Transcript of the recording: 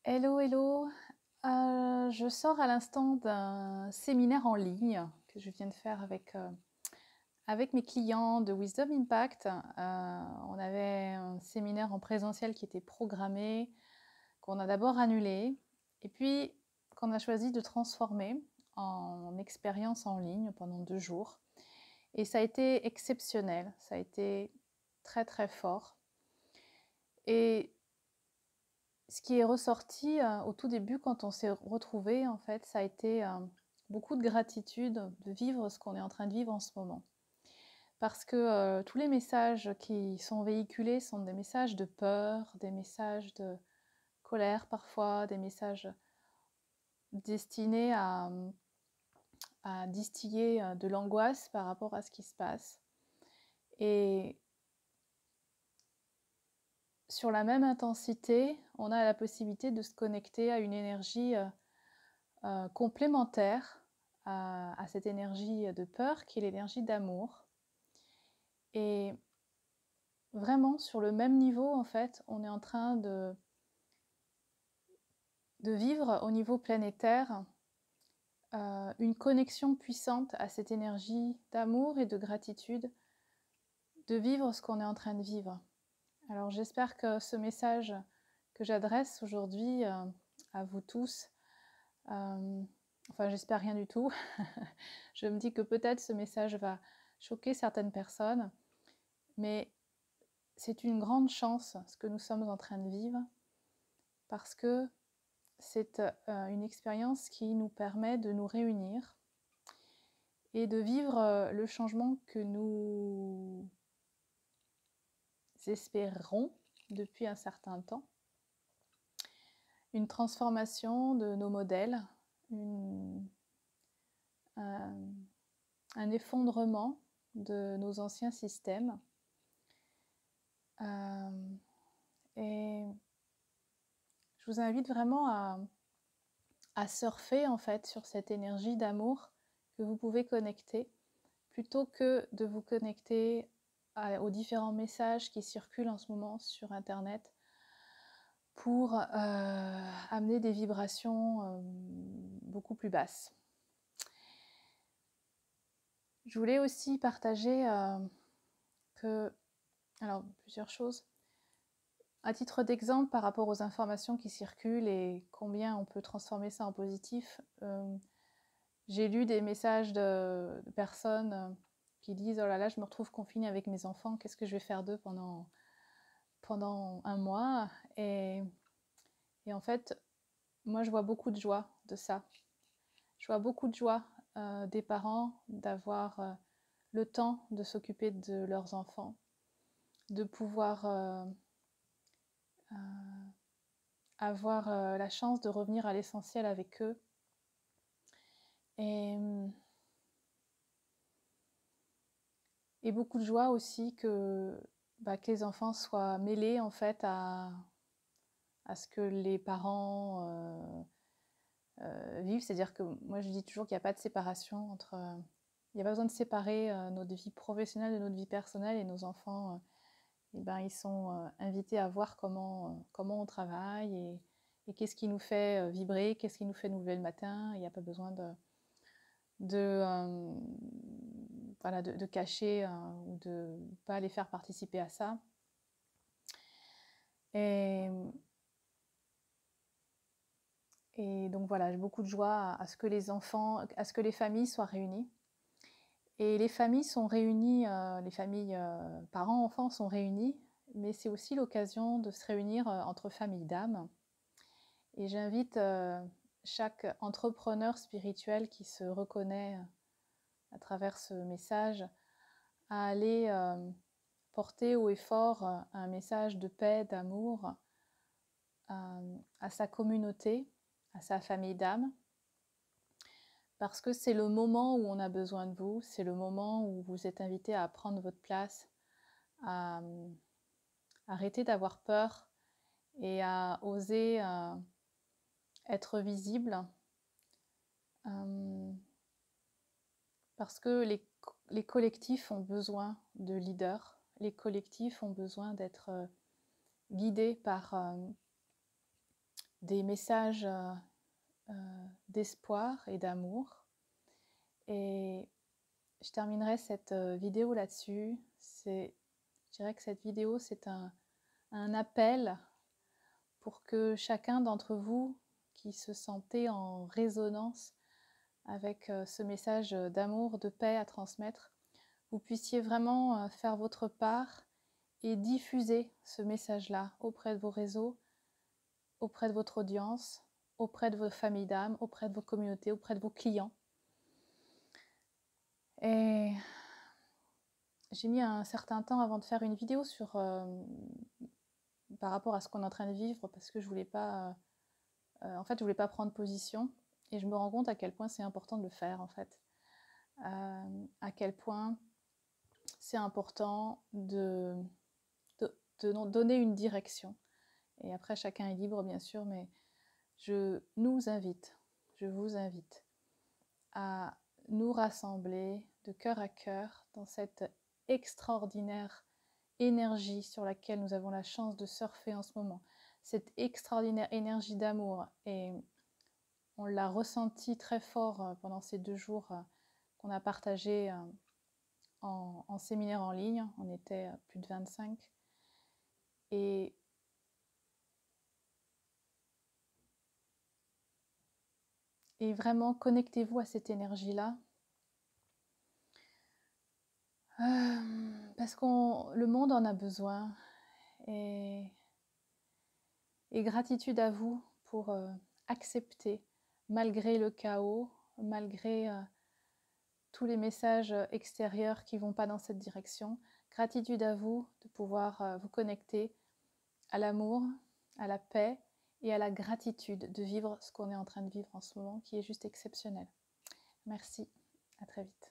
Hello, hello. Je sors à l'instant d'un séminaire en ligne que je viens de faire avec mes clients de Wisdom Impact. On avait un séminaire en présentiel qui était programmé, qu'on a d'abord annulé, et puis qu'on a choisi de transformer en expérience en ligne pendant 2 jours. Et ça a été exceptionnel, ça a été très très fort. Et ce qui est ressorti au tout début quand on s'est retrouvés, en fait, ça a été beaucoup de gratitude de vivre ce qu'on est en train de vivre en ce moment. Parce que tous les messages qui sont véhiculés sont des messages de peur, des messages de colère parfois, des messages destinés à distiller de l'angoisse par rapport à ce qui se passe. Et sur la même intensité, on a la possibilité de se connecter à une énergie complémentaire à cette énergie de peur qui est l'énergie d'amour. Et vraiment sur le même niveau, en fait, on est en train de vivre au niveau planétaire une connexion puissante à cette énergie d'amour et de gratitude, de vivre ce qu'on est en train de vivre. Alors j'espère que ce message que j'adresse aujourd'hui à vous tous, enfin j'espère rien du tout, je me dis que peut-être ce message va choquer certaines personnes, mais c'est une grande chance ce que nous sommes en train de vivre parce que c'est une expérience qui nous permet de nous réunir et de vivre le changement que nous espérons depuis un certain temps. Une transformation de nos modèles, un effondrement de nos anciens systèmes. Et je vous invite vraiment à surfer en fait sur cette énergie d'amour que vous pouvez connecter, plutôt que de vous connecter aux différents messages qui circulent en ce moment sur Internet pour amener des vibrations beaucoup plus basses. Je voulais aussi partager alors plusieurs choses. À titre d'exemple, par rapport aux informations qui circulent et combien on peut transformer ça en positif, j'ai lu des messages de personnes qui disent « Oh là là, je me retrouve confinée avec mes enfants, qu'est-ce que je vais faire d'eux pendant un mois ?» et en fait, moi je vois beaucoup de joie de ça. Je vois beaucoup de joie des parents d'avoir le temps de s'occuper de leurs enfants, de pouvoir avoir la chance de revenir à l'essentiel avec eux. Et beaucoup de joie aussi que les enfants soient mêlés en fait à ce que les parents vivent. C'est-à-dire que moi je dis toujours qu'il n'y a pas de séparation entre... il n'y a pas besoin de séparer notre vie professionnelle de notre vie personnelle, et nos enfants, ils sont invités à voir comment on travaille et qu'est-ce qui nous fait vibrer, qu'est-ce qui nous fait nous lever le matin. Il n'y a pas besoin de cacher ou de ne pas les faire participer à ça. Et donc voilà, j'ai beaucoup de joie à ce que les enfants, à ce que les familles soient réunies. Et les familles sont réunies, les familles parents-enfants sont réunies, mais c'est aussi l'occasion de se réunir entre familles d'âme. Et j'invite chaque entrepreneur spirituel qui se reconnaît à travers ce message à aller porter haut et fort un message de paix, d'amour à sa communauté, à sa famille d'âme, parce que c'est le moment où on a besoin de vous, c'est le moment où vous êtes invité à prendre votre place, à arrêter d'avoir peur et à oser être visible, parce que les collectifs ont besoin de leaders, les collectifs ont besoin d'être guidés par des messages d'espoir et d'amour. Et je terminerai cette vidéo là-dessus. Je dirais que cette vidéo, c'est un appel pour que chacun d'entre vous qui se sentait en résonance avec ce message d'amour, de paix à transmettre, vous puissiez vraiment faire votre part et diffuser ce message-là auprès de vos réseaux, auprès de votre audience, auprès de vos familles d'âme, auprès de vos communautés, auprès de vos clients. Et j'ai mis un certain temps avant de faire une vidéo par rapport à ce qu'on est en train de vivre, parce que je voulais pas, en fait, je voulais pas prendre position. Et je me rends compte à quel point c'est important de le faire, en fait. À quel point c'est important de donner une direction. Et après, chacun est libre, bien sûr, mais je vous invite à nous rassembler de cœur à cœur dans cette extraordinaire énergie sur laquelle nous avons la chance de surfer en ce moment. Cette extraordinaire énergie d'amour. Et on l'a ressenti très fort pendant ces 2 jours qu'on a partagé en séminaire en ligne. On était plus de 25. Et vraiment, connectez-vous à cette énergie-là. Parce que le monde en a besoin. Et gratitude à vous pour accepter, malgré le chaos, malgré tous les messages extérieurs qui ne vont pas dans cette direction. Gratitude à vous de pouvoir vous connecter à l'amour, à la paix et à la gratitude de vivre ce qu'on est en train de vivre en ce moment, qui est juste exceptionnel. Merci, à très vite.